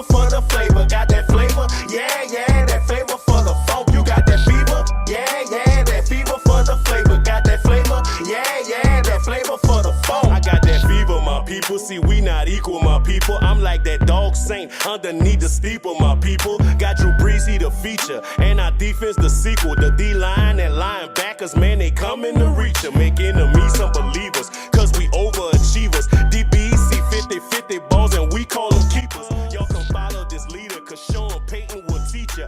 fever for the flavor. Got that flavor? Yeah, yeah, that flavor for the funk. You got that fever? Yeah, yeah, that fever for the flavor. Got that flavor? Yeah, yeah, that flavor for the funk. I got that fever, my people. See, we not equal, my people. I'm like that dog Saint underneath the steeple, my people. Got Drew Brees, he the feature, and our defense the sequel. The D-line and linebackers, man, they coming to reach ya. Make enemies some believers, cause we overachievers. DBs see 50-50 balls and we call them keepers. Y'all can follow this leader, cause Sean Payton will teach ya.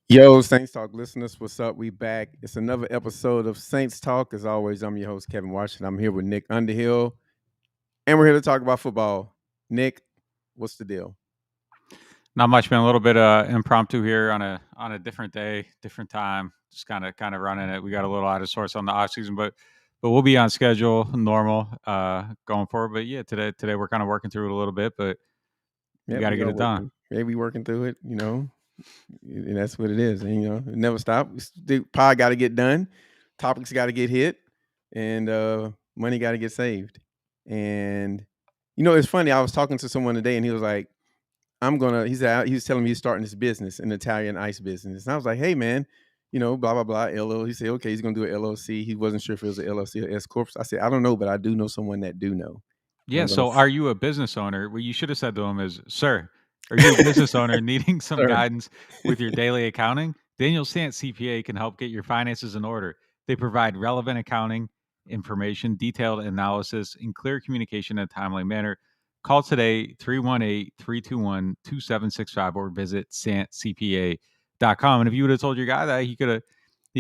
Yo, Saints Talk listeners, what's up? We back. It's another episode of Saints Talk. As always, I'm your host, Kevin Washington. I'm here with Nick Underhill, and we're here to talk about football. Nick, what's the deal? Not much, man. A little bit impromptu here on a different day, different time. Just kind of running it. We got a little out of sorts on the off season, but we'll be on schedule, normal, going forward. But yeah, today we're kind of working through it a little bit, but we got to get it done. Yeah, we working through it, and that's what it is. And it never stops. The pod got to get done, topics got to get hit, and money got to get saved. And it's funny. I was talking to someone today, and he was like, he was telling me he's starting this business, an Italian ice business. And I was like, hey, man, blah, blah, blah, LLC. He said, okay, he's going to do an LLC. He wasn't sure if it was an LLC or S Corp. I said, I don't know, but I do know someone that do know. Yeah. So are you a business owner? What you should have said to him is, sir, are you a business owner needing some guidance with your daily accounting? Daniel Sant CPA can help get your finances in order. They provide relevant accounting information, detailed analysis, and clear communication in a timely manner. Call today, 318-321-2765, or visit santcpa.com. And if you would have told your guy that, he could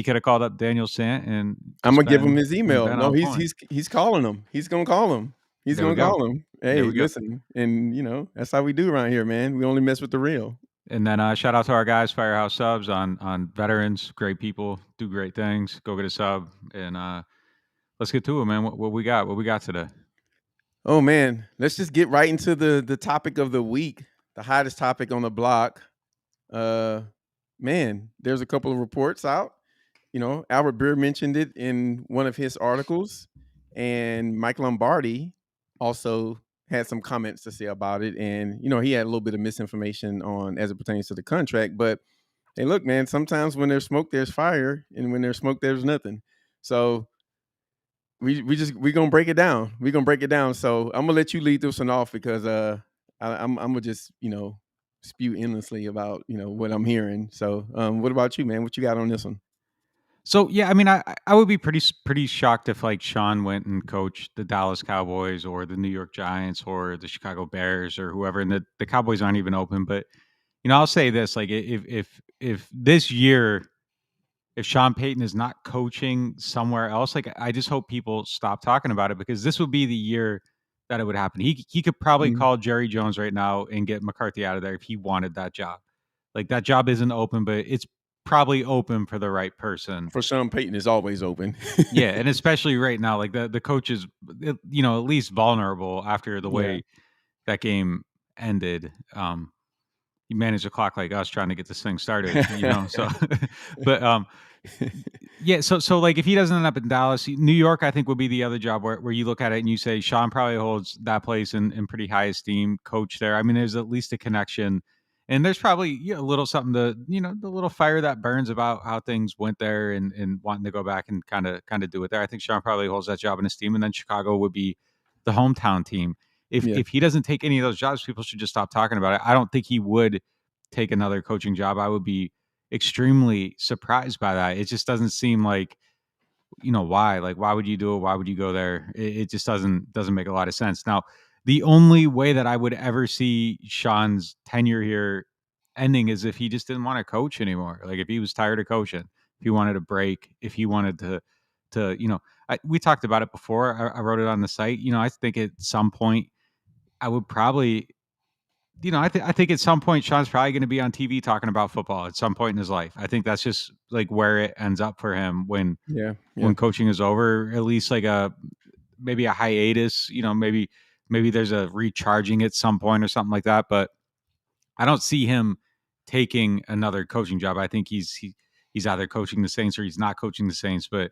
have called up Daniel Sant, and I'm gonna give him his email. No, he's calling him. He's gonna call him. He's gonna call him. Hey, listen, and that's how we do around here, man. We only mess with the real. And then shout out to our guys, Firehouse Subs, on veterans, great people, do great things. Go get a sub, and let's get to it, man. What we got? What we got today? Oh, man, let's just get right into the topic of the week, the hottest topic on the block. Man, there's a couple of reports out. Albert Beer mentioned it in one of his articles, and Mike Lombardi also had some comments to say about it. And, he had a little bit of misinformation as it pertains to the contract. But, hey, look, man, sometimes when there's smoke, there's fire, and when there's smoke, there's nothing. So we're gonna break it down. We're gonna break it down. So I'm gonna let you lead this one off because I'm gonna just spew endlessly about what I'm hearing. So what about you, man? What you got on this one? So yeah, I mean, I would be pretty shocked if like Sean went and coached the Dallas Cowboys or the New York Giants or the Chicago Bears or whoever, and the Cowboys aren't even open. But I'll say this: like if this year, if Sean Payton is not coaching somewhere else, like I just hope people stop talking about it, because this would be the year that it would happen. He could probably call Jerry Jones right now and get McCarthy out of there if he wanted that job. Like that job isn't open, but it's probably open for the right person. For Sean Payton is always open. Yeah, and especially right now, like the coach is, at least vulnerable after the way that game ended. He managed a clock like us trying to get this thing started, so but yeah, so like if he doesn't end up in Dallas, New York I think would be the other job where you look at it and you say Sean probably holds that place in pretty high esteem, coach there. I mean, there's at least a connection, and there's probably a little something to the little fire that burns about how things went there and wanting to go back and kind of do it there. I think Sean probably holds that job in esteem, and then Chicago would be the hometown team. If he doesn't take any of those jobs, people should just stop talking about it. I don't think he would take another coaching job. I would be extremely surprised by that. It just doesn't seem like, why? Like, why would you do it? Why would you go there? It just doesn't make a lot of sense. Now, the only way that I would ever see Sean's tenure here ending is if he just didn't want to coach anymore. Like if he was tired of coaching, if he wanted a break, if he wanted to we talked about it before. I wrote it on the site. I think at some point I would probably, I think at some point Sean's probably going to be on TV talking about football at some point in his life. I think that's just like where it ends up for him when coaching is over. At least like maybe a hiatus. Maybe there's a recharging at some point or something like that. But I don't see him taking another coaching job. I think he's either coaching the Saints or he's not coaching the Saints. But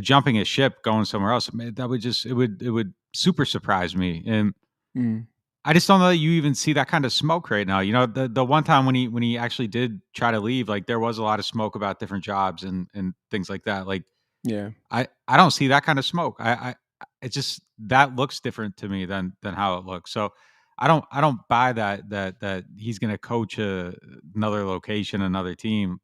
jumping a ship, going somewhere else, man, that would just it would super surprise me, and I just don't know that you even see that kind of smoke right now. The one time when he actually did try to leave, like there was a lot of smoke about different jobs and things like that. Like Yeah. I don't see that kind of smoke. It just that looks different to me than how it looks. So I don't buy that he's going to coach another location, another team.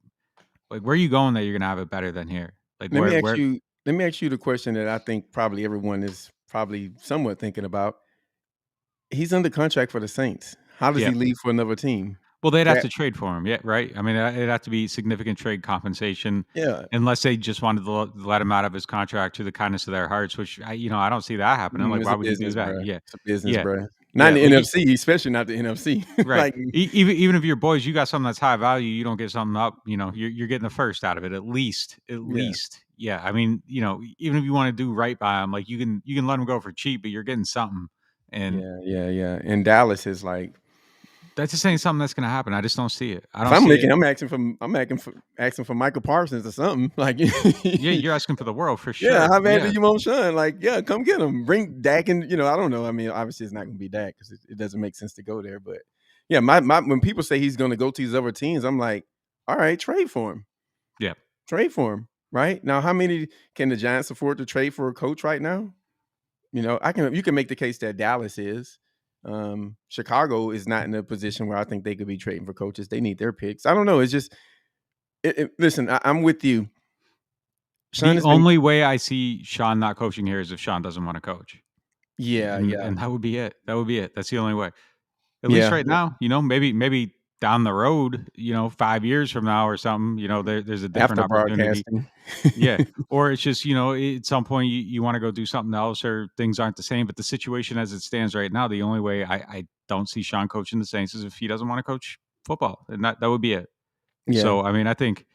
Like where are you going that you're going to have it better than here? Like Let me ask where you let me ask you the question that I think probably everyone is probably somewhat thinking about. He's under contract for the Saints. How does yeah. he leave for another team? Well, they'd have That to trade for him, yeah, right? I mean, it'd have to be significant trade compensation, yeah. unless they just wanted to let him out of his contract through the kindness of their hearts, which I don't see that happening. Like, It's why a would you do business, that? bro. Yeah, It's a business, yeah, bro. Not yeah. in Like, the NFC, especially not the NFC. right? Like, Even if your boys, you got something that's high value, you don't get something up. You're getting the first out of it at least, at yeah, least. Yeah, I mean, even if you want to do right by him, like you can let him go for cheap, but you're getting something, and yeah. And Dallas is like, that just ain't something that's gonna happen. I just don't see it. I if don't I'm see it. making, I'm asking for Michael Parsons or something. Like, Yeah, you're asking for the world for yeah, sure. how bad do Yeah, you want Sean? Like, yeah, come get him. Bring Dak and I don't know. I mean, obviously it's not going to be Dak because it doesn't make sense to go there. But yeah, my when people say he's going to go to these other teams, I'm like, all right, trade for him. yeah. Trade for him. Right now, how many can the Giants afford to trade for a coach right now? You can make the case that Dallas is. Chicago is not in a position where I think they could be trading for coaches. They need their picks. I don't know. It's just listen. I'm with you. Sean The has been. only way I see Sean not coaching here is if Sean doesn't wanna coach, Yeah, yeah, and that would be it. That would be it. That's the only way. At least yeah. right now, maybe down the road, 5 years from now or something, there's a different After opportunity. broadcasting. Yeah, or it's just, at some point you wanna go do something else or things aren't the same, but the situation as it stands right now, the only way I don't see Sean coaching the Saints is if he doesn't wanna coach football, and that would be it. Yeah, So, I mean, I think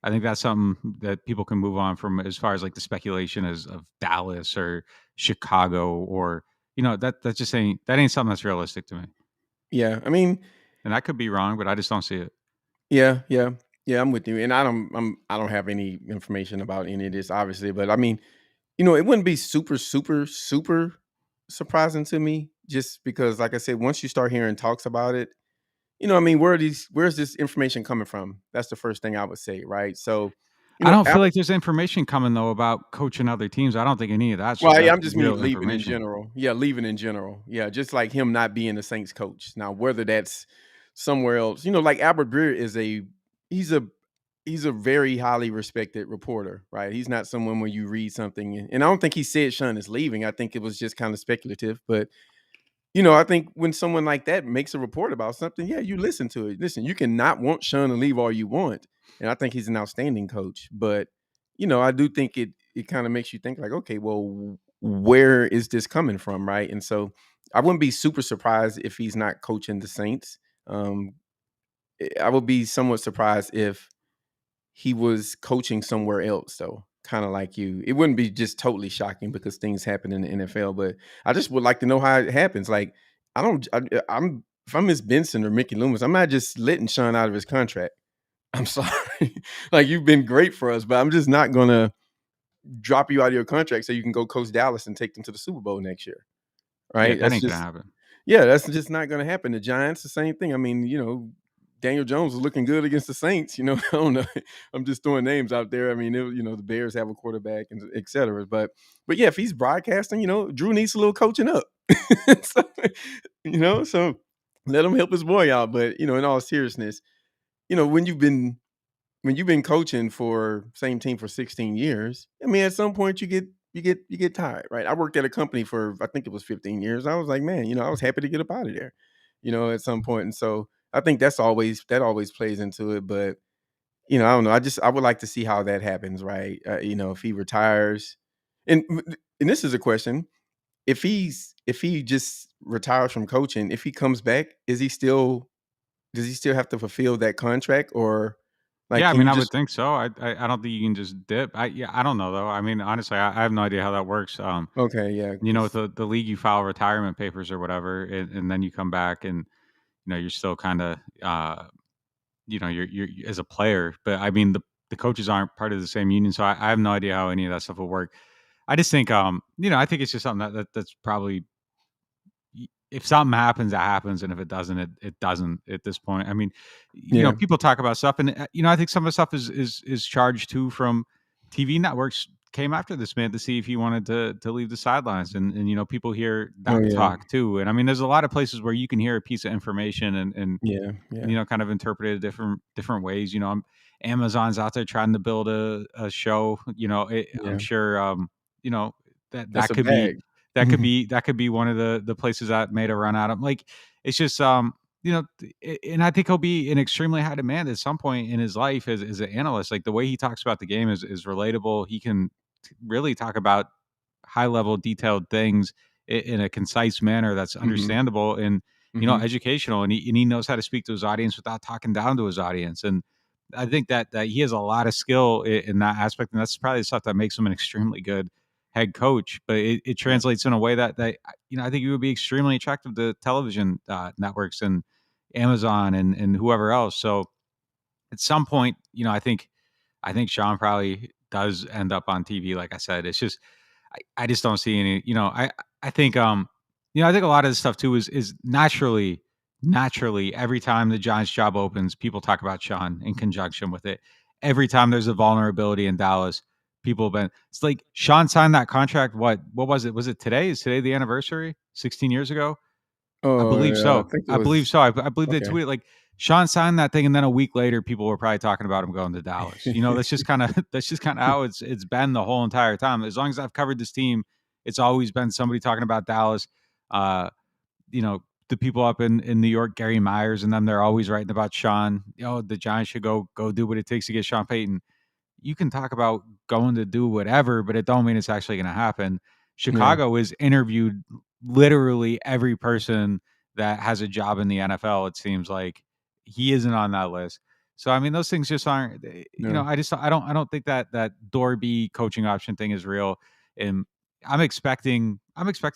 that's something that people can move on from as far as like the speculation as of Dallas or Chicago or that just ain't something that's realistic to me. yeah. I mean, And I could be wrong, but I just don't see it. yeah. I'm with you, and I don't have any information about any of this, obviously. But I mean, it wouldn't be super, super, super surprising to me, just because, like I said, once you start hearing talks about it, I mean, where's this information coming from? That's the first thing I would say, right? So, I don't feel Albert, like there's information coming though about coaching other teams. I don't think any of well, yeah, that's I'm just mean real leaving in information. general. Yeah, leaving in general. Yeah, just like him not being the Saints coach. Now, whether that's somewhere else, like Albert Breer he's a he's a very highly respected reporter, right? He's not someone when you read something, and I don't think he said Sean is leaving. I think it was just kind of speculative, but I think when someone like that makes a report about something, yeah, you listen to it. Listen, you cannot want Sean to leave all you want, and I think he's an outstanding coach. But I do think it kind of makes you think like, okay, well, where is this coming from, right? And so I wouldn't be super surprised if he's not coaching the Saints. Um, I would be somewhat surprised if he was coaching somewhere else, though. Kind of like you, it wouldn't be just totally shocking because things happen in the NFL. But I just would like to know how it happens. Like, I don't, I'm if I'm Miss Benson or Mickey Loomis, I'm not just letting Sean out of his contract. I'm sorry, like you've been great for us, but I'm just not gonna drop you out of your contract so you can go coach Dallas and take them to the Super Bowl next year, Yeah, right? that That's ain't gonna just happen. yeah, that's just not going to happen. The Giants, the same thing. I mean, Daniel Jones was looking good against the Saints. I don't know. I'm just throwing names out there. I mean, the Bears have a quarterback and et cetera. But yeah, if he's broadcasting, Drew needs a little coaching up. so, so let him help his boy out. But in all seriousness, when you've been coaching for same team for 16 years, I mean, at some point you get tired, right? I worked at a company for I think it was 15 years. I was like, man, I was happy to get up out of there, at some point. And so I think that always plays into it. But I don't know. I would like to see how that happens, right? If he retires, and this is a question: if he just retires from coaching, if he comes back, does he still have to fulfill that contract, or like Yeah, I can mean, you I just would think so. I don't think you can just dip. I don't know though. I mean, honestly, I have no idea how that works. okay, yeah, With 'cause the league, you file retirement papers or whatever, and then you come back and you're still kind of you're as a player. But I mean, the the coaches aren't part of the same union, so I have no idea how any of that stuff will work. I just think, I think it's just something that's probably, if something happens, that happens, and if it doesn't, it doesn't at this point. I mean, Yeah. people talk about stuff, and I think some of the stuff is charged too from TV networks came after this man to see if he wanted to leave the sidelines, and people hear Oh, that yeah. talk too. And I mean, there's a lot of places where you can hear a piece of information and Yeah. Yeah. kind of interpreted different ways. Amazon's out there trying to build a show. I'm Yeah. sure. You know That's that a could be bag. one of the places that made a run at him. Like, it's just and I think he'll be in extremely high demand at some point in his life as an analyst. Like, the way he talks about the game is relatable. He can really talk about high level detailed things in a concise manner that's Mhm. understandable and Mhm. educational, and he knows how to speak to his audience without talking down to his audience. And I think that he has a lot of skill in that aspect, and that's probably the stuff that makes him an extremely good head coach. But it Yeah. translates in a way that I think he would be extremely attractive to television networks and Amazon and whoever else. So at some point, I think Sean probably does end up on TV. Like I said, it's just I just don't see any. I think I think a lot of this stuff too is naturally every time the Giants job opens, people talk about Sean in conjunction with it. Every time there's a vulnerability in Dallas, people have been. It's like Sean signed that contract. What was it? Was it today? Is today the anniversary? 16 years ago? I Oh, believe yeah, I so. think it I believe was so. I believe they okay. tweeted like Sean signed that thing, and then a week later, people were probably talking about him going to Dallas. That's just kind of that's just kind of how it's been the whole entire time. As long as I've covered this team, it's always been somebody talking about Dallas. Uh, the people up in New York, Gary Myers and them, they're always writing about Sean. The Giants should go do what it takes to get Sean Payton. You can talk about going to do whatever, but it don't mean it's actually going to happen. Yeah. Chicago is interviewed literally every person that has a job in the NFL. It seems like he isn't on that list. So I mean, those things just aren't. No. I don't think that door B coaching option thing is real. And I'm expecting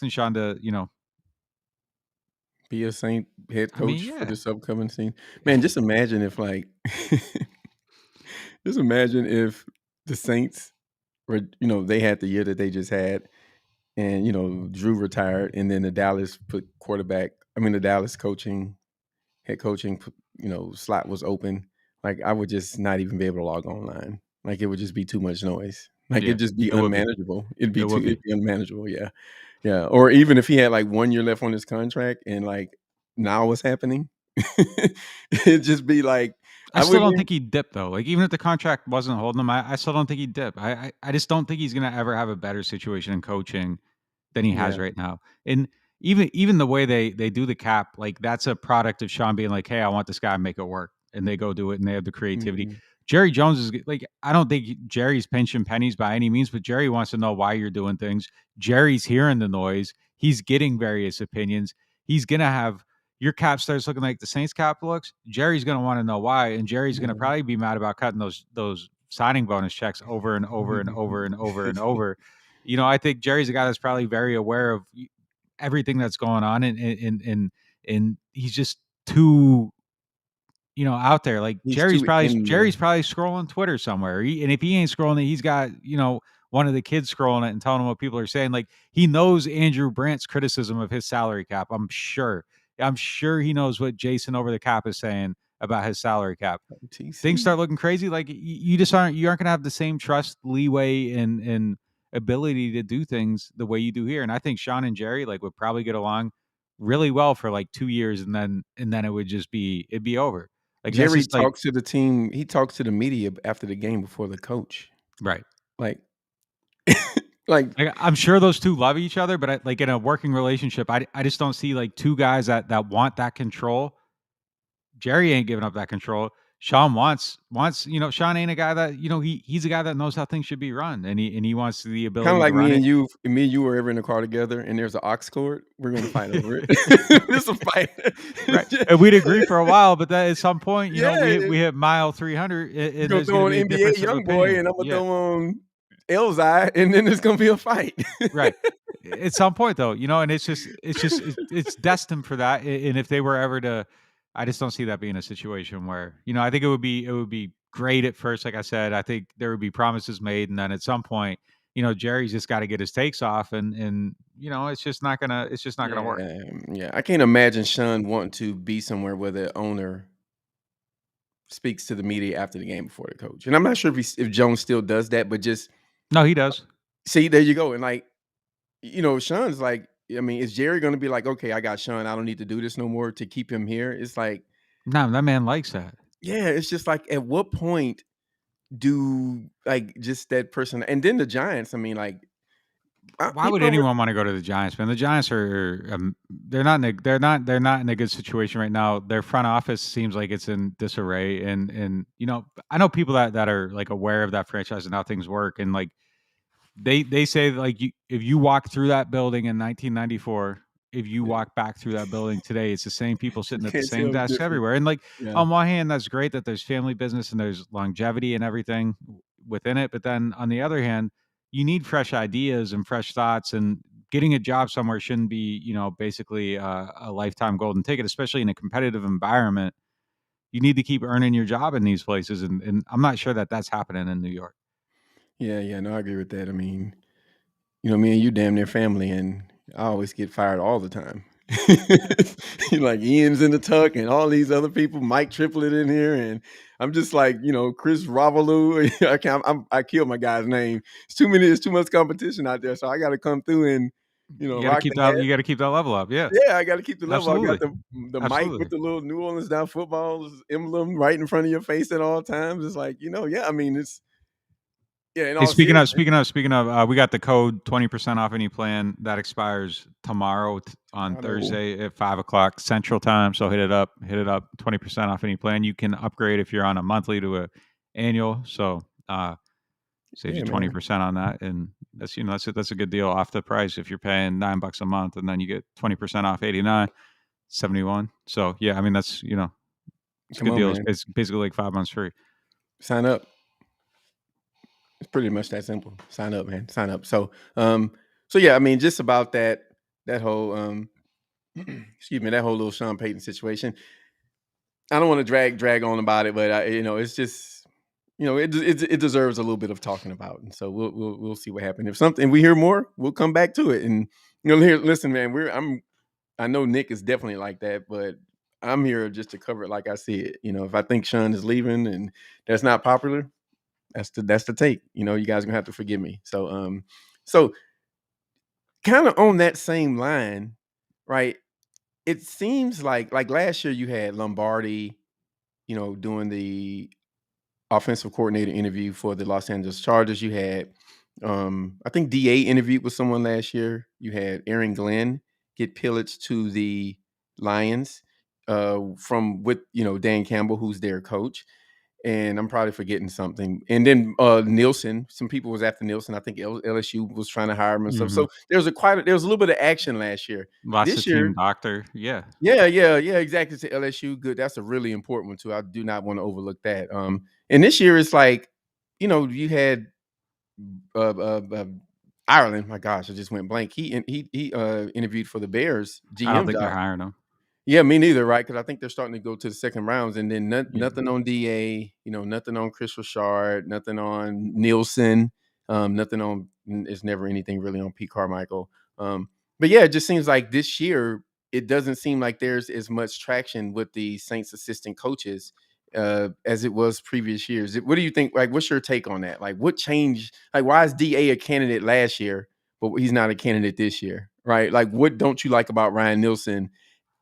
Sean to Be a Saint head I mean, coach for yeah. this upcoming season. Man, just imagine if, like just imagine if the Saints were they had the year that they just had and, Drew retired, and then the Dallas the Dallas head coaching, slot was open. Like, I would just not even be able to log online. Like, it would just be too much noise. Like, Yeah, it'd just be it would be. unmanageable. It would It'd be. be unmanageable, yeah. Yeah, or even if he had, like, 1 year left on his contract and, like, now what's happening, it'd just be like, I I still wouldn't don't even think he'd dip though. Like, even if the contract wasn't holding him, I still don't think he'd dip. I just don't think he's gonna ever have a better situation in coaching than he has yeah. right now. And even the way they do the cap, like, that's a product of Sean being like, "Hey, I want this guy to make it work," and they go do it, and they have the creativity. Mhm. Jerry Jones is like, I don't think Jerry's pinching pennies by any means, but Jerry wants to know why you're doing things. Jerry's hearing the noise. He's getting various opinions. He's gonna have your cap starts looking like the Saints cap looks. Jerry's gonna want to know why, and Jerry's gonna Yeah. probably be mad about cutting those signing bonus checks over and over and over and over and over. I think Jerry's a guy that's probably very aware of everything that's going on, and he's just too out there. Like, He's Jerry's too probably in Jerry's the probably scrolling Twitter somewhere, and if he ain't scrolling it, he's got one of the kids scrolling it and telling him what people are saying. Like, he knows Andrew Brandt's criticism of his salary cap. I'm sure he knows what Jason over the cap is saying about his salary cap. Things TC. start looking crazy. Like, you aren't gonna have the same trust, leeway, and ability to do things the way you do here. And I think Sean and Jerry would probably get along really well for like 2 years, and then it'd be over. Like, that's Jerry just like talks to the team. He talks to the media after the game before the coach. right. Like, like Like, I'm sure those two love each other, but like, in a working relationship, I just don't see like two guys that want that control. Jerry ain't giving up that control. Sean wants Sean ain't a guy that he's a guy that knows how things should be run, and he wants the kind of ability to like run it. me and you were ever in a car together, and there's an aux cord. We're gonna fight over it. It's a fight. Right, and we'd agree for a while, but that at some point, Yeah, we hit mile 300, you're and gonna there's going throw to on be a NBA difference of young boy, opinion. and I'm gonna Yeah, throw on Elzai, and then it's gonna be a fight. right. At some point, though, and it's destined for that. And if they were ever to, I just don't see that being a situation where I think it would be great at first. Like I said, I think there would be promises made, and then at some point, Jerry's just got to get his takes off, and it's just not gonna work. Yeah, yeah. I can't imagine Sean wanting to be somewhere where the owner speaks to the media after the game before the coach. And I'm not sure if Jones still does that, but just No, he does. see, there you go. And like, Sean's like, I mean, is Jerry going to be like, okay, I got Sean, I don't need to do this no more to keep him here? It's like, No, that man likes that. yeah, it's just like, at what point do like just that person, and then the Giants, I mean, like, Why would people are, anyone want to go to the Giants, man? The Giants are they're not in a good situation right now. Their front office seems like it's in disarray, and I know people that are like aware of that franchise and how things work, and like they say like if you walk through that building in 1994, if you walk back through that building today, it's the same people you sitting at the can't same tell the desks difference. everywhere. And like Yeah. on one hand, that's great that there's family business and there's longevity and everything within it, but then on the other hand, you need fresh ideas and fresh thoughts, and getting a job somewhere shouldn't be basically a lifetime golden ticket, especially in a competitive environment. You need to keep earning your job in these places, and I'm not sure that that's happening in New York. Yeah, yeah, no, I agree with that. I mean, me and you damn near family, and I always get fired all the time. Like Ian's in the tuck, and all these other people, Mike Triplett in here, and I'm just like, Chris Ravalou. I can't, I killed my guy's name. It's too many. It's too much competition out there, so I got to come through and You got to rock keep the hat. that. You got to keep that level up. Yeah, Yeah, I got to keep the level. I got absolutely, the mic with absolutely. the little NewOrleans.Football emblem right in front of your face at all times. It's like, yeah. I mean, it's, yeah. In Hey, all seriousness, speaking of, we got the code 20% off any plan that expires tomorrow on I know. Thursday at 5 o'clock Central Time. So hit it up, 20% off any plan. You can upgrade if you're on a monthly to a annual. So saves Yeah, you man. 20% on that, and that's a good deal off the price if you're paying $9 a month, and then you get 20% off 89.71. So yeah, I mean that's it's a Come good on, deal. man. It's basically like 5 months free. Sign up. It's pretty much that simple. Sign up, man. Sign up. So yeah, I mean, just about that whole excuse me, that whole little Sean Payton situation. I don't want to drag on about it, but it's just it deserves a little bit of talking about, and so we'll see what happens. If something we hear more, we'll come back to it. And here, listen, man, I know Nick is definitely like that, but I'm here just to cover it like I see it. If I think Sean is leaving and that's not popular, that's the take. You guys are gonna have to forgive me. So kind of on that same line, right? It seems like last year you had Lombardi, doing the offensive coordinator interview for the Los Angeles Chargers. You had I think DA interviewed with someone last year. You had Aaron Glenn get pillaged to the Lions from with Dan Campbell, who's their coach. And I'm probably forgetting something. And then Nielsen, some people was after Nielsen. I think LSU was trying to hire him and stuff. Mm-hmm. So there was a little bit of action last year. Lots of This team year, doctor. Yeah. yeah, exactly. To LSU, good. That's a really important one too. I do not want to overlook that. And this year it's like, you had Ireland. My gosh, I just went blank. He interviewed for the Bears I don't GM think they're job. hiring him. Yeah, me neither, right? Because I think they're starting to go to the second rounds, and then Yeah. nothing on DA, nothing on Chris Richard, nothing on Nielsen, nothing on. It's never anything really on Pete Carmichael. But yeah, it just seems like this year it doesn't seem like there's as much traction with the Saints assistant coaches as it was previous years. What do you think? Like, what's your take on that? Like, what changed? Like, why is DA a candidate last year, but he's not a candidate this year, right? Like, what don't you like about Ryan Nielsen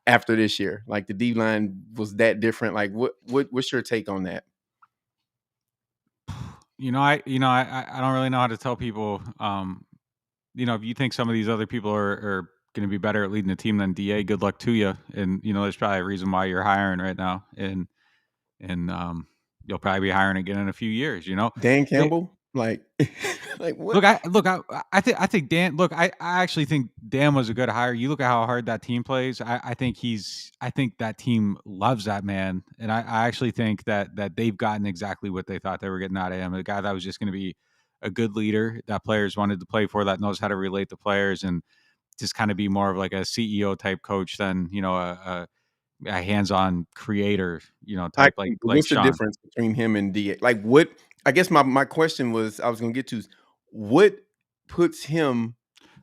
after this year? Like the D line was that different. Like what's your take on that? I don't really know how to tell people. If you think some of these other people are going to be better at leading a team than DA, good luck to you. And there's probably a reason why you're hiring right now, and you'll probably be hiring again in a few years. Dan They, Campbell? Like like what? I think Dan. Look, I actually think Dan was a good hire. You look at how hard that team plays. I think that team loves that man, and I actually think that they've gotten exactly what they thought they were getting out of him. A guy that was just going to be a good leader that players wanted to play for, that knows how to relate to players, and just kind of be more of like a CEO type coach than a hands-on creator, type like What's the Sean. difference between him and DA? Like, what? I guess my question was, I was going to get to, what puts him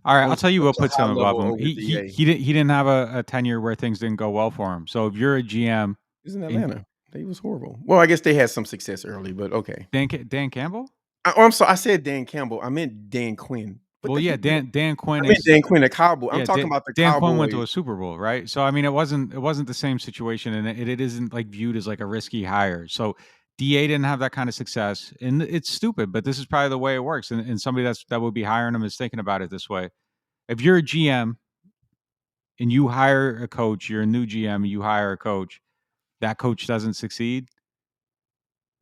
All right, on I'll tell you such what a puts high him above level him. over DA? He didn't have a tenure where things didn't go well for him. So if you're a GM, He's in and Atlanta. He was horrible. Well, I guess they had some success early, but okay. Dan Campbell. I'm sorry. I said Dan Campbell. I meant Dan Quinn. What Well, the yeah, heck? Dan Quinn I meant is Dan Quinn, the Cowboy. I'm yeah. talking about the Dan Quinn went to Cowboys. a Super Bowl, right? So I mean, it wasn't the same situation, and it isn't like viewed as like a risky hire. So Da didn't have that kind of success, and it's stupid, but this is probably the way it works. And somebody that would be hiring him is thinking about it this way. If you're a GM and you hire a coach, you're a new GM, you hire a coach, that coach doesn't succeed,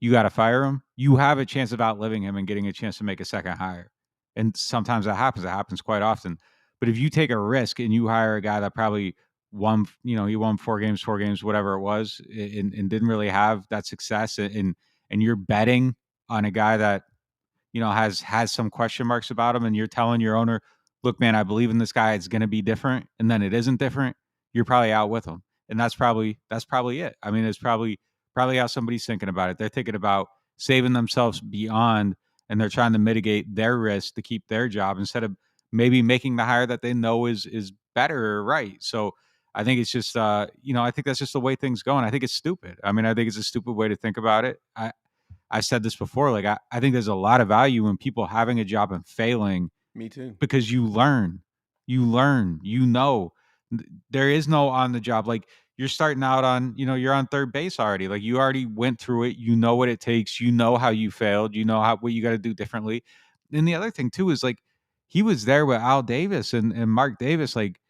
you got to fire him. You have a chance of outliving him and getting a chance to make a second hire. And sometimes that happens. It happens quite often. But if you take a risk and you hire a guy that probably won, he won four games, whatever it was, and didn't really have that success, and you're betting on a guy that has some question marks about him, and you're telling your owner, look, man, I believe in this guy, it's going to be different, and then it isn't different, you're probably out with him. And that's probably it. I mean, it's probably how somebody's thinking about it. They're thinking about saving themselves beyond, and they're trying to mitigate their risk to keep their job instead of maybe making the hire that they know is better or right. So I think it's just I think that's just the way things go, and I think it's stupid. I mean, I think it's a stupid way to think about it. I said this before, like I think there's a lot of value in people having a job and failing. Me too. Because you learn, there is no on the job. Like you're starting out on, you're on third base already. Like you already went through it. You know what it takes. You know how you failed. You know what you got to do differently. And the other thing too is like he was there with Al Davis and Mark Davis. Like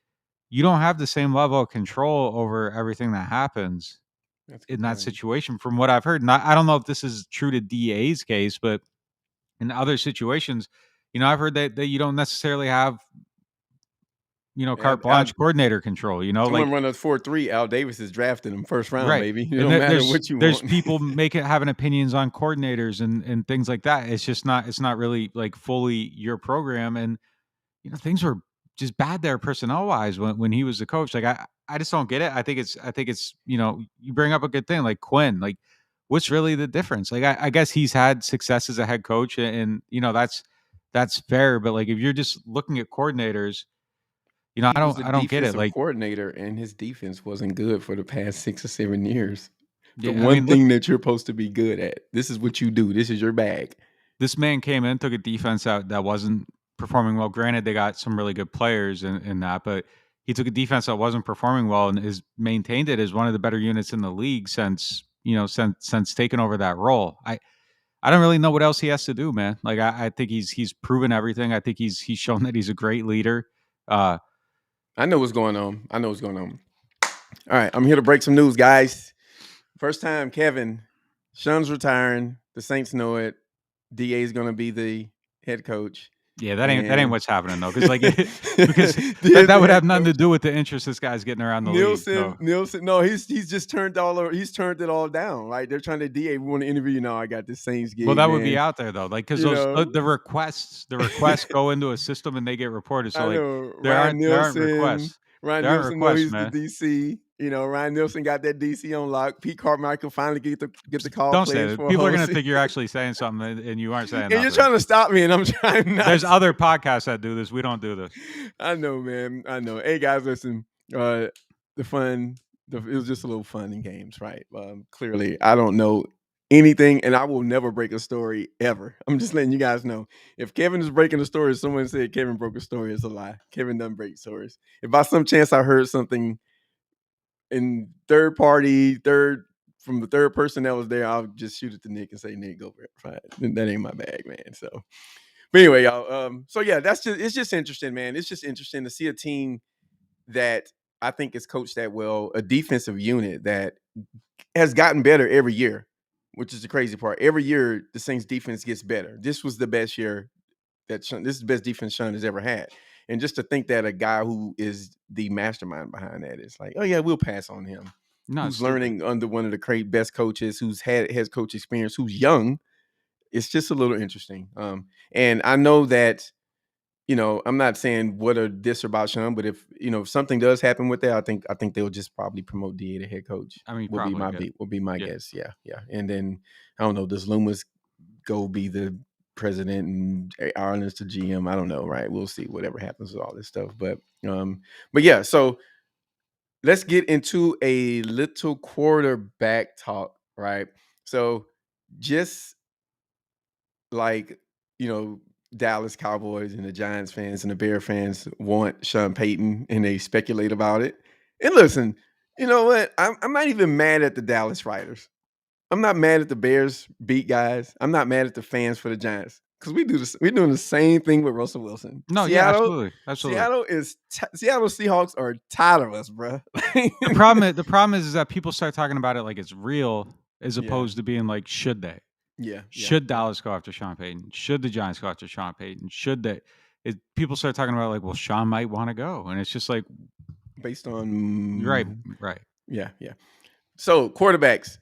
you don't have the same level of control over everything that happens in that situation from what I've heard. And I don't know if this is true to DA's case, but in other situations, I've heard that you don't necessarily have, carte blanche coordinator control, Someone like run a 4-3, Al Davis is drafting him first round, right. baby. It And don't matter what you there's want. people having opinions on coordinators and things like that. It's not really like fully your program. And, things were just bad there personnel wise when he was the coach. Like I just don't get it. I think it's, you bring up a good thing like Quinn, like what's really the difference? Like I guess he's had success as a head coach and that's fair. But like if you're just looking at coordinators, He was a I don't get it. defensive Like coordinator, and his defense wasn't good for the past 6 or 7 years. The yeah, one thing that you're supposed to be good at. This is what you do. This is your bag. this man came in, took a defense out that wasn't performing well. Granted, they got some really good players in that, but he took a defense that wasn't performing well and has maintained it as one of the better units in the league since taking over that role. I don't really know what else he has to do, man. Like I think he's proven everything. I think he's shown that he's a great leader. I know what's going on. All right, I'm here to break some news, guys. First time, Kevin. Sean's retiring. The Saints know it. DA is going to be the head coach. Yeah, that ain't what's happening though, because because that would have nothing to do with the interest this guy's getting around the league. So. Nielsen, no, he's just turned it all down. Right? They're trying to DA. We want to interview you now. I got this Saints gig. Well, that man. would be out there though, like because the requests go into a system and they get reported. So like there aren't requests. Ryan Nielsen, he's man. The DC. Ryan Nielsen got that DC on lock. Pete Carmichael finally get the call. Don't say that. People are going to think you're actually saying something and you aren't saying. And you're trying to stop me, and I'm trying not. There's other podcasts that do this. We don't do this. I know, man. I know. Hey, guys, listen. It was just a little fun in games, right? Clearly, I don't know anything, and I will never break a story ever. I'm just letting you guys know. If Kevin is breaking a story, someone said Kevin broke a story, it's a lie. Kevin doesn't break stories. If by some chance I heard something in third from the third person that was there, I'll just shoot it to Nick and say, Nick, go verify it. That ain't my bag, man. So, but anyway, y'all. So yeah, it's just interesting, man. It's just interesting to see a team that I think is coached that well, a defensive unit that has gotten better every year, which is the crazy part. Every year, the Saints defense gets better. This was the best year this is the best defense Sean has ever had. And just to think that a guy who is the mastermind behind that is like, oh yeah, we'll pass on him. Who's learning under one of the best coaches, who's had coach experience, who's young. It's just a little interesting. And I know that, I'm not saying what or this or about Sean, but if something does happen with that, I think they'll just probably promote DA to head coach. I mean, Will be probably, my yeah. will be my Yeah. guess. Yeah, yeah. And then I don't know. Does Loomis go be the president and Ireland's the GM? I don't know. Right? We'll see. Whatever happens with all this stuff. But yeah. So let's get into a little quarterback talk. Right. So just like Dallas Cowboys and the Giants fans and the Bear fans want Sean Payton and they speculate about it. And listen, you know what? I'm not even mad at the Dallas writers. I'm not mad at the Bears beat guys. I'm not mad at the fans for the Giants because we do this. We're doing the same thing with Russell Wilson. No, yeah, absolutely. Seattle Seahawks are tired of us, bro. The problem is that people start talking about it like it's real, as Yeah. opposed to being like, should they? Yeah. Should Dallas go after Sean Payton? Should the Giants go after Sean Payton? Should they? People start talking about like, well, Sean might want to go, and it's just like, based on right. Yeah. So quarterbacks,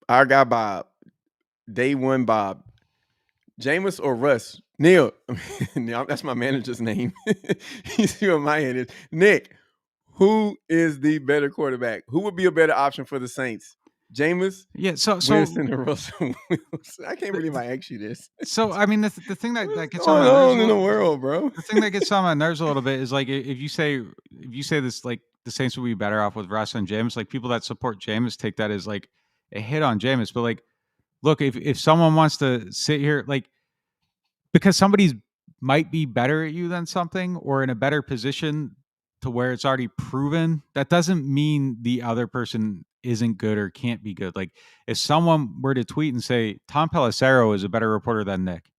our guy Bob, day one Bob, Jameis or Russ? Neil, that's my manager's name. You see what my head is. Nick, who is the better quarterback? Who would be a better option for the Saints? Jameis? Yeah, so Winston or Russell Wilson? I can't believe I asked you this. So I mean, the thing that gets on on my nerves in the world, bro. The thing that gets on my nerves a little bit is like if you say this, like the Saints would be better off with Russ and Jameis, like people that support Jameis take that as like a hit on Jameis. But like, look, if someone wants to sit here, like, because somebody's might be better at you than something or in a better position to where it's already proven, that doesn't mean the other person isn't good or can't be good. Like if someone were to tweet and say Tom Pelissero is a better reporter than Nick,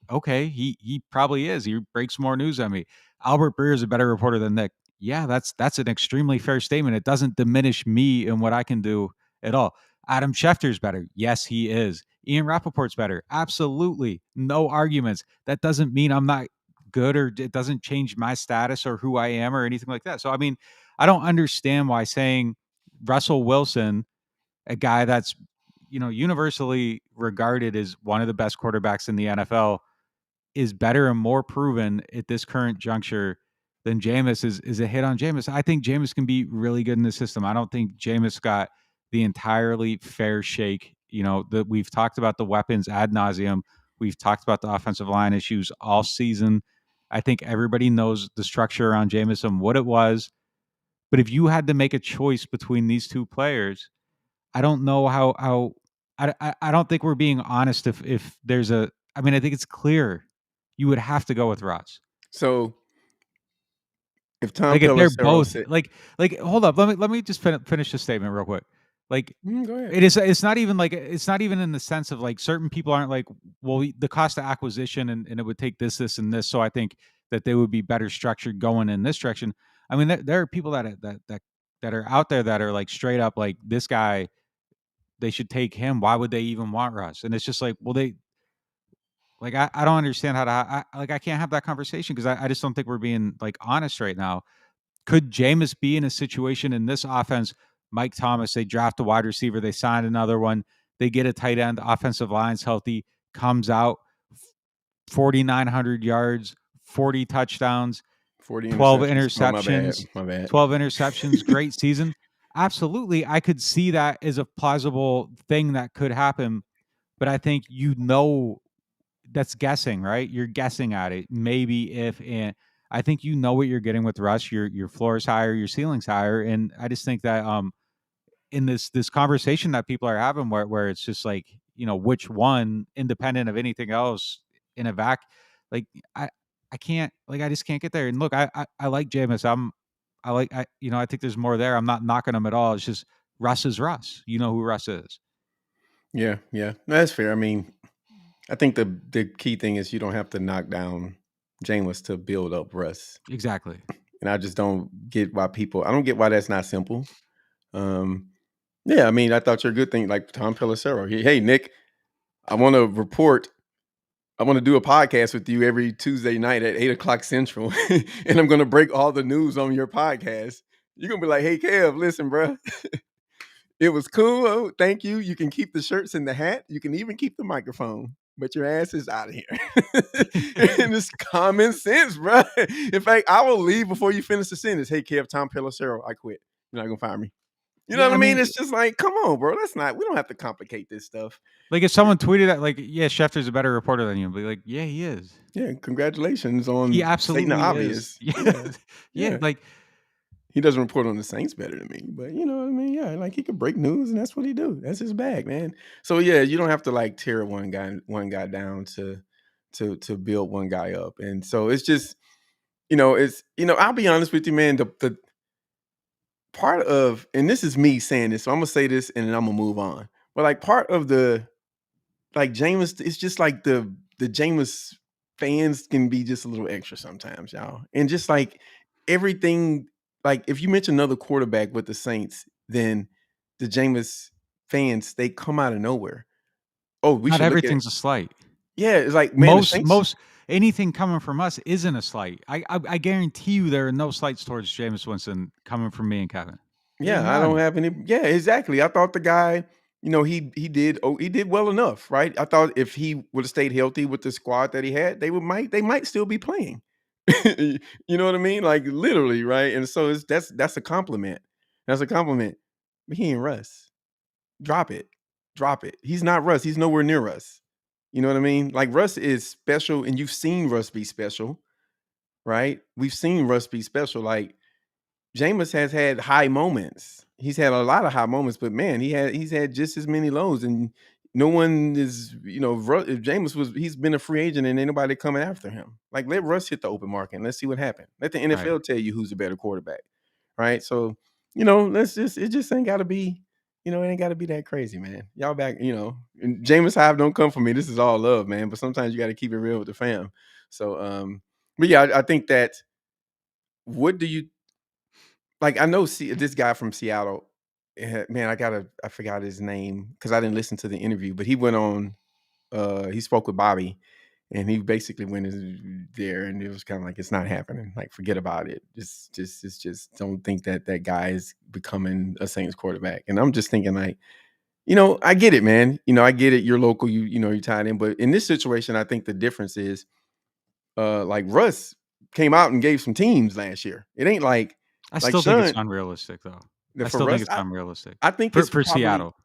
okay, he probably is. He breaks more news than me. Albert Breer is a better reporter than Nick. Yeah, that's an extremely fair statement. It doesn't diminish me and what I can do at all. Adam Schefter's better. Yes, he is. Ian Rappaport's better. Absolutely. No arguments. That doesn't mean I'm not good or it doesn't change my status or who I am or anything like that. So, I mean, I don't understand why saying Russell Wilson, a guy that's, universally regarded as one of the best quarterbacks in the NFL, is better and more proven at this current juncture than Jameis is a hit on Jameis. I think Jameis can be really good in the system. I don't think Jameis got the entirely fair shake. That we've talked about the weapons ad nauseum. We've talked about the offensive line issues all season. I think everybody knows the structure around Jameis and what it was. But if you had to make a choice between these two players, I don't know how I don't think we're being honest if there's I mean, I think it's clear you would have to go with Russ. So if Tom Like if they're Pelissero both said, like hold up, let me just finish this statement real quick. Like go ahead. it's not even in the sense of like certain people aren't like, well, the cost of acquisition and it would take this and this, so I think that they would be better structured going in this direction. I mean, there are people that are out there that are like straight up like, this guy, they should take him. Why would they even want Russ? And it's just like, well, they like, I don't understand how to, I can't have that conversation because I just don't think we're being like honest right now. Could Jameis be in a situation in this offense? Mike Thomas, they draft a wide receiver, they sign another one, they get a tight end, offensive line's healthy, comes out 4,900 yards, 40 touchdowns, 12 interceptions. Oh, my bad. 12 interceptions, great season. Absolutely, I could see that as a plausible thing that could happen, but I think that's guessing, right? You're guessing at it. Maybe if and I think what you're getting with Russ. Your floor is higher, your ceiling's higher, and I just think that in this conversation that people are having, where it's just like, which one, independent of anything else, in a like I can't, like, I just can't get there. And look, I like Jameis. I think there's more there. I'm not knocking him at all. It's just Russ is Russ. You know who Russ is. Yeah, that's fair. I mean, I think the key thing is you don't have to knock down Jameis to build up Russ. Exactly. And I just don't get why I don't get why that's not simple. Yeah, I mean, I thought you're a good thing, like Tom Pelissero. Hey, Nick, I want to do a podcast with you every Tuesday night at 8:00 Central, and I'm going to break all the news on your podcast. You're going to be like, hey, Kev, listen, bro. It was cool. Oh, thank you. You can keep the shirts and the hat. You can even keep the microphone. but your ass is out of here. And it's common sense, bro. In fact, I will leave before you finish the sentence. Hey, Kev, Tom Pelissero, I quit. You're not gonna fire me. You know Yeah, what I I mean? mean, It's just like, come on, bro. We don't have to complicate this stuff. like if someone tweeted that, like, yeah, Schefter's a better reporter than you, I'd be like, yeah, he is. Yeah, congratulations He on stating the absolutely is. obvious. Yeah, Yeah, yeah. yeah. Like, He doesn't report on the Saints better than me, but you know what I mean? Yeah, like he could break news and that's what he do. That's his bag, man. So yeah, you don't have to like tear one guy down to build one guy up. And so it's just, I'll be honest with you, man, the part of, and this is me saying this, so I'm gonna say this and then I'm gonna move on. But like part of the like Jameis, it's just like the Jameis fans can be just a little extra sometimes, y'all. And just like everything, like if you mention another quarterback with the Saints, then the Jameis fans, they come out of nowhere. Oh, we not should look at, everything's a slight. yeah, it's like, man, the Saints, Most anything coming from us isn't a slight. I guarantee you there are no slights towards Jameis Winston coming from me and Kevin. There's yeah, I don't none. have any. Yeah, exactly. I thought the guy, he did well enough, right? I thought if he would have stayed healthy with the squad that he had, they might still be playing. You know what I mean? Like literally, right? And so that's a compliment. That's a compliment. But he ain't Russ. Drop it. Drop it. He's not Russ. He's nowhere near Russ. You know what I mean? Like Russ is special, and you've seen Russ be special, right? We've seen Russ be special. Like Jameis has had high moments. He's had a lot of high moments, but man, he's had just as many lows. And no one is, if he's been a free agent and ain't nobody coming after him. Like let Russ hit the open market and let's see what happens. Let the Right. NFL tell you who's a better quarterback, right? So, it just ain't got to be, it ain't got to be that crazy, man. Y'all back, and Jameis Hive don't come for me. This is all love, man. But sometimes you got to keep it real with the fam. So, but yeah, I think that. What do you like? I know this guy from Seattle. Man, I forgot his name because I didn't listen to the interview, but he went on. He spoke with Bobby, and he basically went there, and it was kind of like it's not happening. Like forget about it. Just don't think that guy is becoming a Saints quarterback. And I'm just thinking like, I get it, man. I get it. You're local. You're tied in, but in this situation, I think the difference is, like Russ came out and gave some teams last year. It ain't like I like still think it's Sean unrealistic though. I for still think Russ. it's unrealistic I think it's for probably Seattle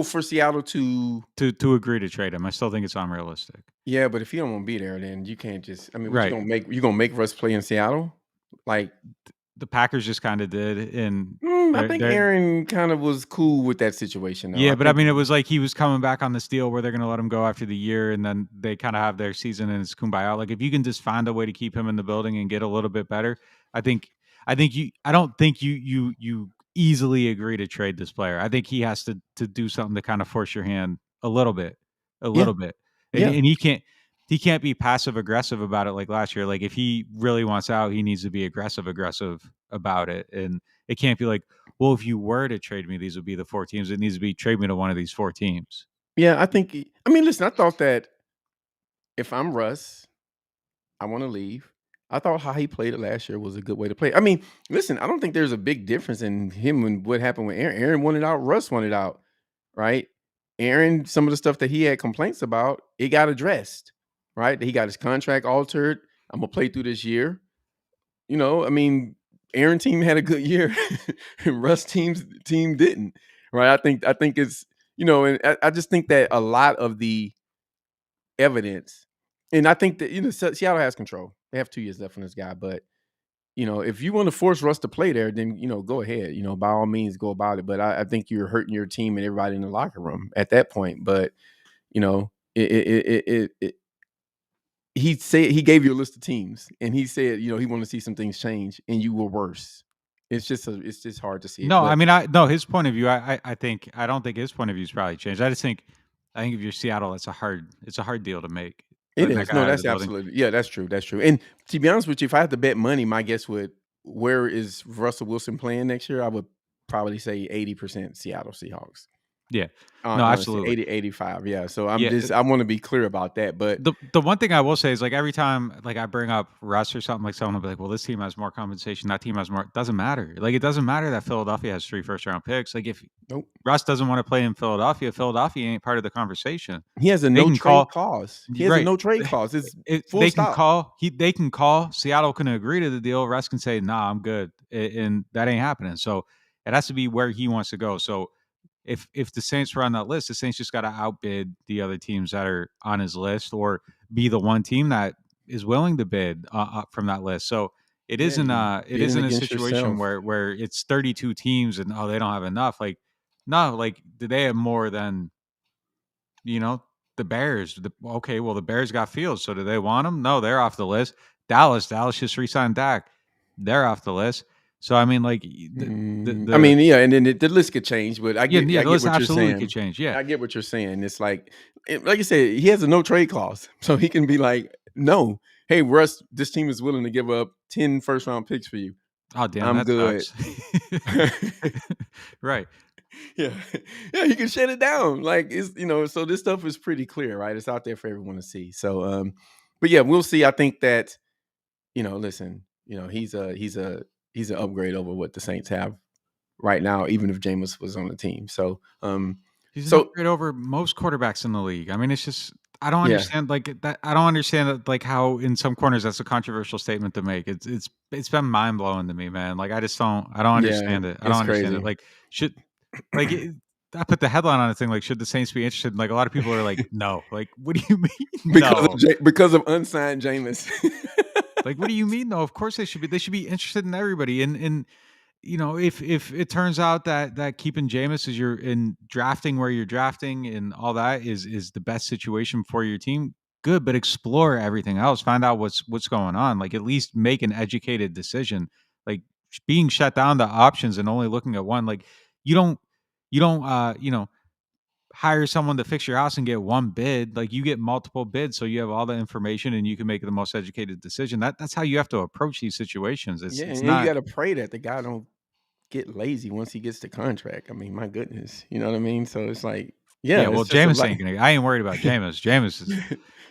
for Seattle to to agree to trade him. I still think it's unrealistic. yeah, but if he don't want to be there, then you can't just. I mean, what Right. you gonna make Russ play in Seattle? Like, The Packers just kind of did, and I think they're Aaron kind of was cool with that situation, though. yeah, I but I think mean, it was like he was coming back on this deal where they're going to let him go after the year, and then they kind of have their season and it's kumbaya. Like if you can just find a way to keep him in the building and get a little bit better, I think, I don't think you easily agree to trade this player. I think he has to do something to kind of force your hand a little bit, yeah, and yeah, he can't be passive aggressive about it like last year. Like if he really wants out, he needs to be aggressive about it, and it can't be like, well, if you were to trade me, these would be the 4 teams. It needs to be trade me to one of these 4 teams. yeah. I think. I mean, listen. I thought that if I'm Russ, I want to leave. I thought how he played it last year was a good way to play. I mean, listen, I don't think there's a big difference in him and what happened with Aaron. Aaron wanted out, Russ wanted out, right? Aaron, some of the stuff that he had complaints about, it got addressed, right? He got his contract altered. I'm gonna play through this year. I mean, Aaron team had a good year, and Russ team didn't, right? I think it's and I just think that a lot of the evidence, and I think that Seattle has control. They have 2 years left on this guy, but if you want to force Russ to play there, then go ahead. By all means, go about it. But I think you're hurting your team and everybody in the locker room at that point. But he gave you a list of teams, and he said he wanted to see some things change, and you were worse. It's just hard to see it. No, But I mean, his point of view. I don't think his point of view's probably changed. I think if you're Seattle, it's a hard deal to make. it Letting that is guy out of that's the building. absolutely that's true. That's true. And to be honest with you, if I had to bet money, my guess where is Russell Wilson playing next year? I would probably say 80% Seattle Seahawks. Yeah. No, Honestly, absolutely. 80, 85. Yeah. So Yeah. I want to be clear about that. But The one thing I will say is, like, every time, like, I bring up Russ or something, like, someone will be like, "Well, this team has more compensation, that team has more." Doesn't matter. Like, it doesn't matter that Philadelphia has 3 first-round picks. Like, if nope. Russ doesn't wanna play in Philadelphia, Philadelphia ain't part of the conversation. He has a They no can trade call clause. He has a right. no trade clause. It's full They can stop. call they can call, Seattle can agree to the deal, Russ can say, "Nah, I'm good," and that ain't happening. So, it has to be where he wants to go. So, if the Saints were on that list, the Saints just gotta outbid the other teams that are on his list, or be the one team that is willing to bid from that list. So Yeah, you it bidding isn't a against situation yourself. where it's 32 teams and, oh, they don't have enough. Like, no, like, do they have more than, you know, the Bears? Okay, well, the Bears got Fields, so do they want him? No, they're off the list. Dallas just re-signed Dak. They're off the list. So I mean, like, I the mean, yeah, and then the list could change, but yeah, yeah, I the get list what you're absolutely could saying. change. Yeah. I get what you're saying. It's like you said, he has a no trade clause, so he can be like, no, hey Russ, this team is willing to give up 10 first round picks for you. Oh, damn, I'm that good. sucks. Right. Yeah, yeah, you can shut it down. Like so this stuff is pretty clear, right? It's out there for everyone to see. So, but yeah, we'll see. I think that listen, he's an upgrade over what the Saints have right now, even if Jameis was on the team. So, He's an so upgrade over most quarterbacks in the league. I mean, it's just, I don't yeah, understand, like, that. I don't understand that, like, how in some corners that's a controversial statement to make. It's been mind blowing to me, man. Like, I don't yeah, understand it. I don't it's understand it. crazy Like, should like it, I put the headline on a thing, like, should the Saints be interested? And, like, a lot of people are like, no. Like, what do you mean no? because of unsigned Jameis. Like, what do you mean no? Of course they should be. They should be interested in everybody. And if it turns out that keeping Jameis is your in drafting where you're drafting and all that is the best situation for your team, good. But explore everything else. Find out what's going on. Like, at least make an educated decision. Like, being shut down to options and only looking at one. Like, you don't you don't hire someone to fix your house and get one bid. Like, you get multiple bids, so you have all the information and you can make the most educated decision. That's how you have to approach these situations. Yeah, It's and you not. got to pray that the guy don't get lazy once he gets the contract. I mean, my goodness, you know what I mean? So it's like, yeah, Yeah, well, it's just a Jameis like, ain't gonna. I ain't worried about Jameis.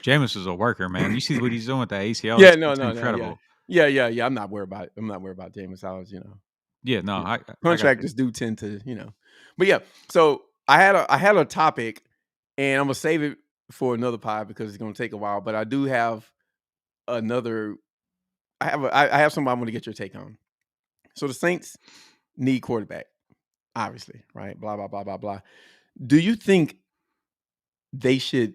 Jameis is a worker, man. You see what he's doing with the ACL? yeah, no, It's no, no, yeah, incredible. yeah. I'm not worried about it. I'm not worried about Jameis. I was, Yeah, no, yeah, I got you. contractors do tend to, but yeah. So I had a topic, and I'm gonna save it for another pod because it's gonna take a while. But I do have another. I have something I want to get your take on. So the Saints need quarterback, obviously, right? Blah blah blah blah blah. Do you think they should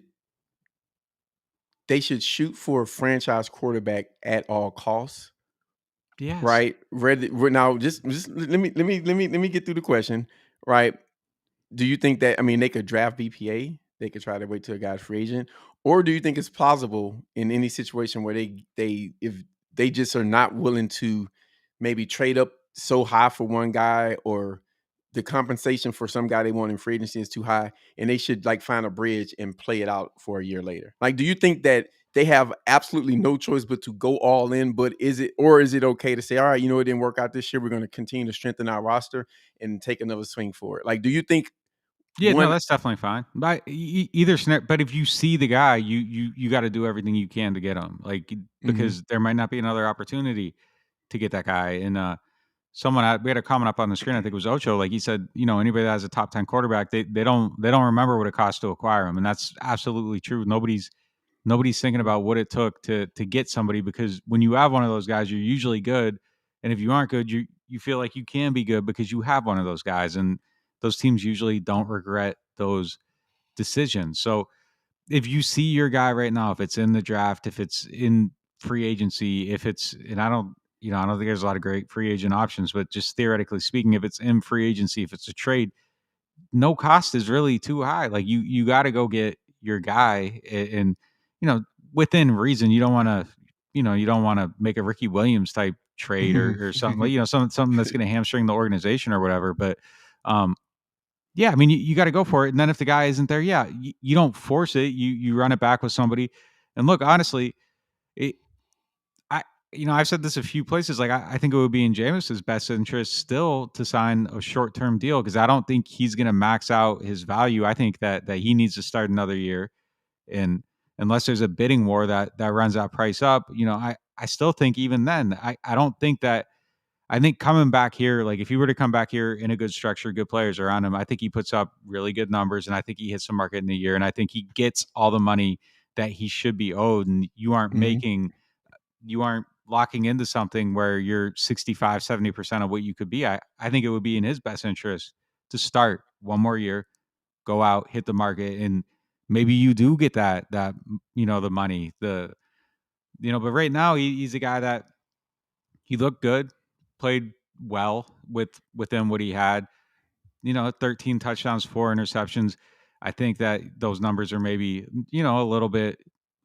shoot for a franchise quarterback at all costs? Yes. Right. Now, just let me get through the question. Right. Do you think that, I mean, they could draft BPA? They could try to wait till a guy's free agent, or do you think it's plausible in any situation where they if they just are not willing to maybe trade up so high for one guy, or the compensation for some guy they want in free agency is too high, and they should like find a bridge and play it out for a year later? Like, do you think that they have absolutely no choice but to go all in? But is it okay to say, all right, it didn't work out this year, we're going to continue to strengthen our roster and take another swing for it? Like, do you think Yeah, no, one that's definitely fine. But either scenario, but if you see the guy, you got to do everything you can to get him, like, Mhm. because there might not be another opportunity to get that guy. And we had a comment up on the screen. I think it was Ocho. Like, he said, anybody that has a top 10 quarterback, they don't remember what it costs to acquire him, and that's absolutely true. Nobody's thinking about what it took to get somebody, because when you have one of those guys, you're usually good, and if you aren't good, you feel like you can be good because you have one of those guys, and those teams usually don't regret those decisions. So if you see your guy right now, if it's in the draft, if it's in free agency, if it's, and I don't think there's a lot of great free agent options, but just theoretically speaking, if it's in free agency, if it's a trade, no cost is really too high. Like, you got to go get your guy, and within reason. You don't want to make a Ricky Williams type trade, or something, like, something that's going to hamstring the organization or whatever. But yeah, I mean, you got to go for it. And then if the guy isn't there, yeah, you don't force it. You run it back with somebody. And look, honestly, it, I've said this a few places. Like, I think it would be in Jameis's best interest still to sign a short-term deal because I don't think he's going to max out his value. I think that he needs to start another year, and unless there's a bidding war that runs that price up, I still think even then, I don't think that. I think coming back here, like if he were to come back here in a good structure, good players around him, I think he puts up really good numbers, and I think he hits the market in a year, and I think he gets all the money that he should be owed, and Mhm. you aren't locking into something where you're 65, 70% of what you could be. I think it would be in his best interest to start one more year, go out, hit the market, and maybe you do get that the money. But right now he's a guy that he looked good, played well within what he had. 13 touchdowns, 4 interceptions. I think that those numbers are maybe, a little bit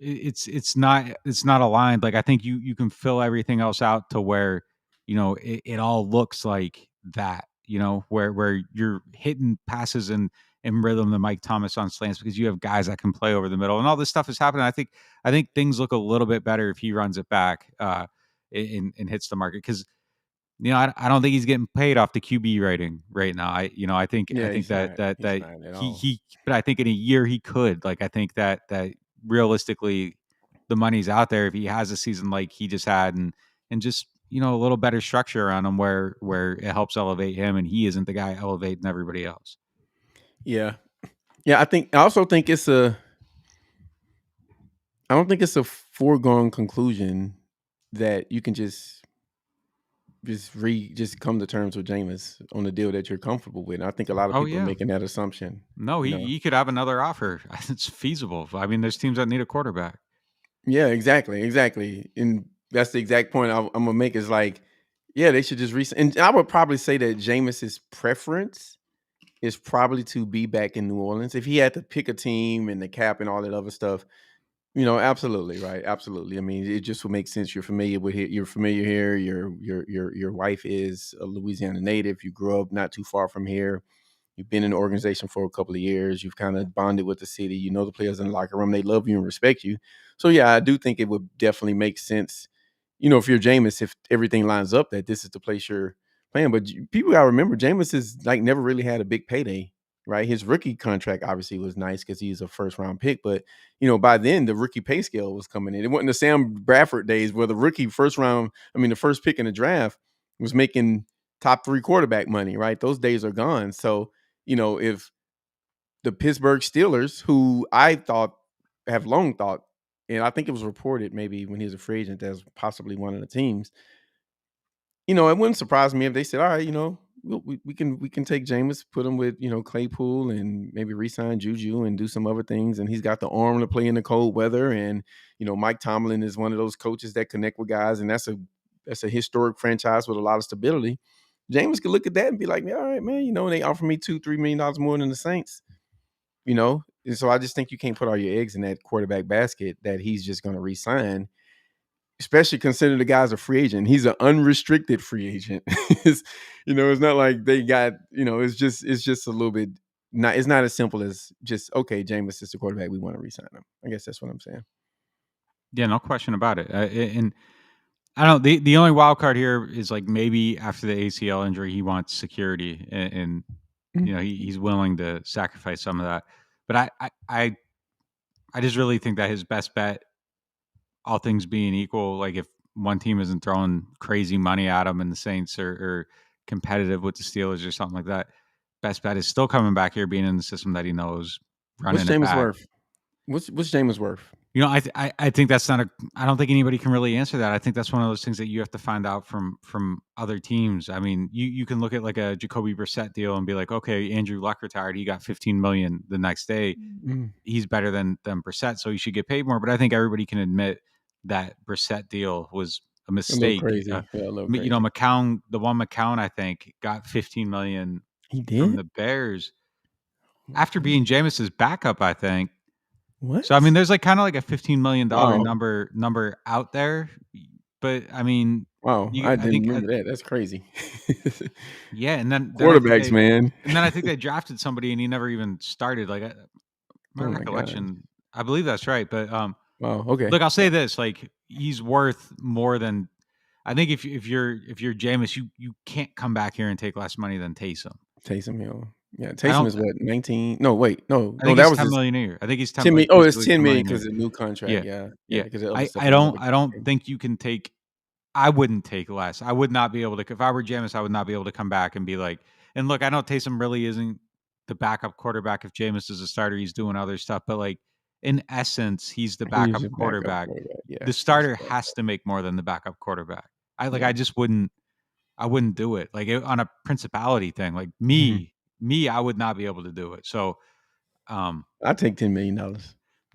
it's not aligned. Like I think you can fill everything else out to where, it all looks like that, where you're hitting passes in rhythm to Mike Thomas on slants because you have guys that can play over the middle and all this stuff is happening. I think things look a little bit better if he runs it back and hits the market because I don't think he's getting paid off the QB rating right now. I Yeah, think he's that not. that He's that not at he all. he but I think in a year he could. Like I think that realistically the money's out there if he has a season like he just had and just a little better structure around him where it helps elevate him and he isn't the guy elevating everybody else. Yeah. Yeah, I also think I don't think it's a foregone conclusion that you can just come to terms with Jameis on a deal that you're comfortable with. And I think a lot of Oh people are yeah. making that assumption, No, you he know. he could have another offer. It's feasible. I mean, there's teams that need a quarterback. Yeah, exactly, exactly. And that's the exact point I'm gonna make is like, yeah, they should just and I would probably say that Jameis's preference is probably to be back in New Orleans. If he had to pick a team and the cap and all that other stuff, absolutely, right? Absolutely. I mean, it just would make sense. You're familiar with it. You're familiar here. Your wife is a Louisiana native. You grew up not too far from here. You've been in the organization for a couple of years. You've kind of bonded with the city. You know the players in the locker room. They love you and respect you. So yeah, I do think it would definitely make sense. If you're Jameis, if everything lines up, that this is the place you're playing. But people gotta remember, Jameis is like never really had a big payday, right? His rookie contract obviously was nice because he's a first round pick, but by then the rookie pay scale was coming in. It wasn't the Sam Bradford days where the rookie the first pick in the draft was making top 3 quarterback money, right? Those days are gone. So if the Pittsburgh Steelers, who have long thought, and I think it was reported maybe when he was a free agent as possibly one of the teams, it wouldn't surprise me if they said, all right, we can take Jameis, put him with, Claypool and maybe re-sign Juju and do some other things. And he's got the arm to play in the cold weather. And, Mike Tomlin is one of those coaches that connect with guys. And that's a historic franchise with a lot of stability. Jameis could look at that and be like, yeah, all right, man, and they offer me $2-3 million more than the Saints, And so I just think you can't put all your eggs in that quarterback basket that he's just going to re-sign, especially considering the guy's a free agent. He's an unrestricted free agent. It's not like they got, it's just a little bit it's not as simple as just, okay, Jameis is the quarterback. We want to re-sign him. I guess that's what I'm saying. Yeah, no question about it. And I don't. The only wild card here is like maybe after the ACL injury, he wants security, and he's willing to sacrifice some of that. But I just really think that his best bet, all things being equal, like if one team isn't throwing crazy money at him and the Saints are competitive with the Steelers or something like that, best bet is still coming back here, being in the system that he knows, What's running it Jameis back. worth? What's Jameis worth? I think that's not I don't think anybody can really answer that. I think that's one of those things that you have to find out from other teams. I mean, you can look at like a Jacoby Brissett deal and be like, okay, Andrew Luck retired, he got 15 million the next day. He's better than Brissett, so he should get paid more. But I think everybody can admit that Brissett deal was a A little mistake. crazy. Yeah, a little crazy. McCown, the one McCown, I think, got 15 million He from did? the Bears after being Jameis's backup, I think. What? So I mean, there's like kind of like a $15 million Wow. number out there, but I mean, Wow, I I didn't think remember that. That's crazy. yeah, and then I think Quarterbacks, man. they drafted somebody and he never even started. Like my Oh my gosh. recollection, I believe that's right. But Wow. Okay. look, I'll say this: like he's worth more than I think if you're Jameis, you can't come back here and take less money than Taysom. Taysom Hill. Yeah, I Taysom don't. is what, 19? No, wait, no, I think that he's was 10 his million a year. I think he's 10 10 million. like Oh, it's basically 10 10 million million a year. because of the new contract. Yeah, Yeah, yeah. because of the other stuff. I don't think you can take. I wouldn't take less. I would not be able to. If I were Jameis, I would not be able to come back and be like. And look, I know Taysom really isn't the backup quarterback. If Jameis is a starter, he's doing other stuff. But like in essence, he's the He's backup your backup quarterback. quarterback. Yeah, The he's starter your has to make more than the backup quarterback. yeah. I just wouldn't. I wouldn't do it. Like on a principality thing. Like Mhm. me, I would not be able to do it. So. I'd take $10 million.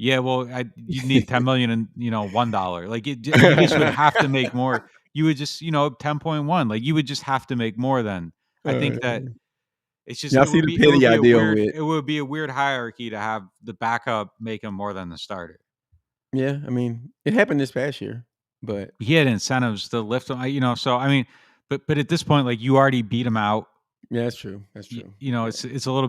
Yeah, well, you need 10 million and $1. Like you just would have to make more. You would just 10.1. Like you would just have to make more than. I think that it's just Y'all see the petty idea with. it would be a weird hierarchy to have the backup make him more than the starter. Yeah, I mean, it happened this past year, but He had incentives to lift him. So I mean, but at this point, like you already beat him out. yeah, that's true. That's true. Yeah. It's a little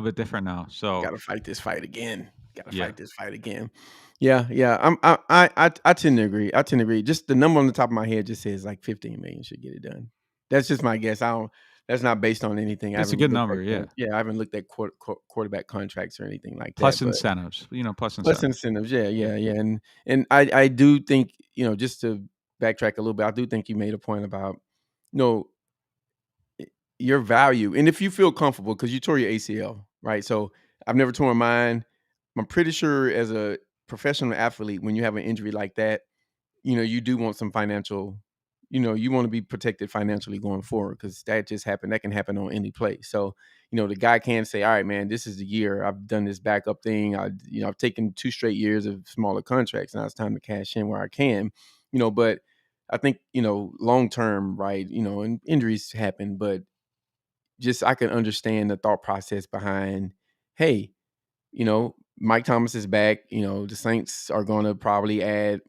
bit different now. So Gotta fight this fight again. Gotta yeah. fight this fight again. Yeah, yeah. I tend to agree. I tend to agree. Just the number on the top of my head just says like 15 million should get it done. That's just my guess. I don't. That's not based on anything. That's a good number. Yeah. I haven't looked at quarterback contracts or anything like Plus that. But incentives. Plus plus incentives. incentives. Yeah, yeah, yeah. And I do think just to backtrack a little bit, I do think you made a point about your value. And if you feel comfortable, because you tore your ACL, right? So I've never torn mine. I'm pretty sure as a professional athlete, when you have an injury like that, you do want some financial, you want to be protected financially going forward because that just happened. That can happen on any play. So, the guy can say, all right, man, this is the year I've done this backup thing. I've taken 2 straight years of smaller contracts. Now it's time to cash in where I can, but I think, long term, right, and injuries happen, but just I can understand the thought process behind, hey, Mike Thomas is back. The Saints are going to probably add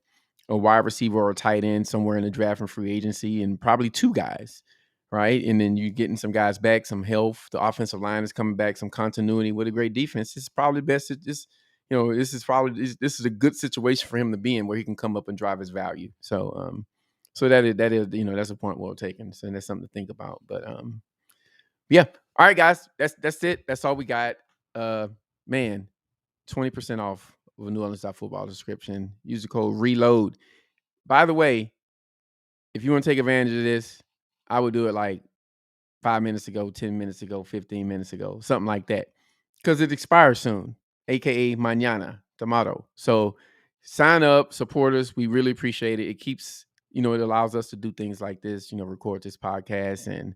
a wide receiver or a tight end somewhere in the draft and free agency, and probably 2 guys, right? And then you getting some guys back, some health. The offensive line is coming back, some continuity with a great defense. It's probably best to just, this is a good situation for him to be in where he can come up and drive his value. So, so that is that's a point well taken. So that's something to think about. But yeah. All right, guys. That's it. That's all we got. Man, 20% off of a NewOrleans.Football description. Use the code RELOAD. By the way, if you want to take advantage of this, I would do it like 5 minutes ago, 10 minutes ago, 15 minutes ago, something like that. Because it expires soon, aka mañana, tomorrow. So sign up, support us. We really appreciate it. It keeps, it allows us to do things like this, record this podcast and,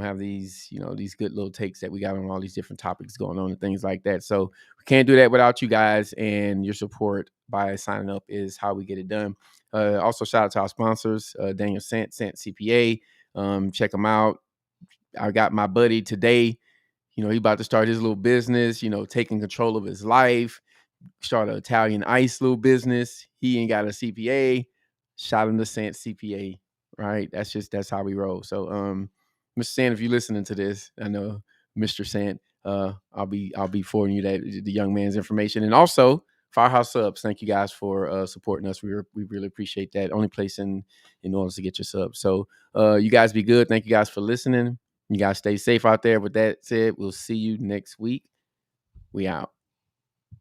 have these, these good little takes that we got on all these different topics going on and things like that. So we can't do that without you guys, and your support by signing up is how we get it done. Also, shout out to our sponsors, Daniel Sant CPA. Check them out. I got my buddy today. He about to start his little business, taking control of his life, start an Italian ice little business. He ain't got a CPA. Shout him to Sant CPA, right? That's how we roll. So, Mr. Sant, if you're listening to this, I know Mr. Sant, I'll be forwarding you the young man's information. And also Firehouse Subs. Thank you guys for supporting us. We really appreciate that. Only place in order to get your subs. So you guys be good. Thank you guys for listening. You guys stay safe out there. With that said, we'll see you next week. We out.